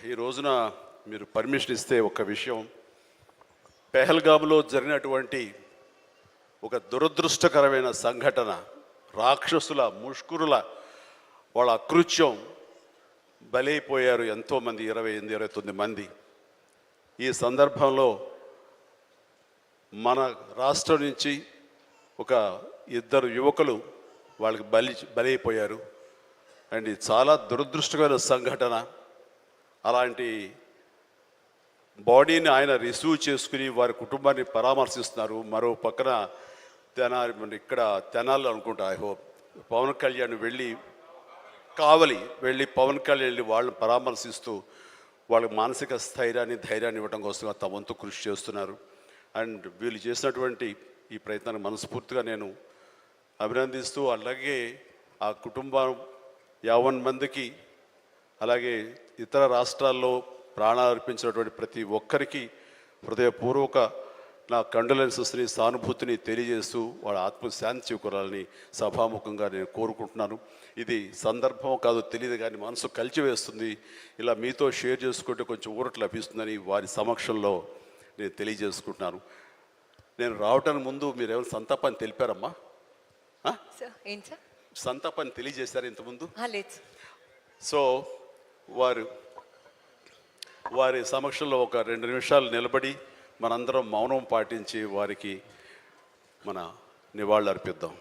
ఈ రోజున మీరు పర్మిషన్ ఇస్తే ఒక విషయం, పెహల్గామ్లో జరిగినటువంటి ఒక దురదృష్టకరమైన సంఘటన, రాక్షసుల ముష్కరుల వాళ్ళ అకృత్యం, బలైపోయారు ఎంతోమంది, 28-29 మంది. ఈ సందర్భంలో మన రాష్ట్రం నుంచి ఒక 2 యువకులు వాళ్ళకి బలైపోయారు. అండ్ ఇది చాలా దురదృష్టకరమైన సంఘటన. అలాంటి బాడీని ఆయన రిసీవ్ చేసుకుని వారి కుటుంబాన్ని పరామర్శిస్తున్నారు. మరో పక్కన ఇక్కడ తెనాలి అనుకుంటా, ఐ హోప్ పవన్ కళ్యాణ్ కావలి వెళ్ళి పవన్ కళ్యాణ్ వెళ్ళి వాళ్ళని పరామర్శిస్తూ వాళ్ళకి మానసిక స్థైర్యాన్ని, ధైర్యాన్ని ఇవ్వడం కోసం తమ వంతు కృషి చేస్తున్నారు. అండ్ వీళ్ళు చేసినటువంటి ఈ ప్రయత్నాన్ని మనస్ఫూర్తిగా నేను అభినందిస్తూ, అలాగే ఆ కుటుంబం 50 మందికి, అలాగే ఇతర రాష్ట్రాల్లో ప్రాణాలు అర్పించినటువంటి ప్రతి ఒక్కరికి హృదయపూర్వక నా కండోలెన్సెస్ని, సానుభూతిని తెలియజేస్తూ వాళ్ళ ఆత్మశాంతి చేకూరాలని సభాముఖంగా నేను కోరుకుంటున్నాను. ఇది సందర్భం కాదు తెలియదు, కానీ మనసు కలిచివేస్తుంది. ఇలా మీతో షేర్ చేసుకుంటే కొంచెం ఊరట లభిస్తుందని వారి సమక్షంలో నేను తెలియజేసుకుంటున్నాను. నేను రావటానికి ముందు మీరు ఏమైనా సంతాపాన్ని తెలిపారమ్మా? సంతాపాన్ని తెలియజేశారు ఇంతకుముందు? సో వారి సమక్షంలో ఒక 2 నిమిషాలు నిలబడి మనందరం మౌనం పాటించి వారికి మన నివాళులు అర్పిద్దాం.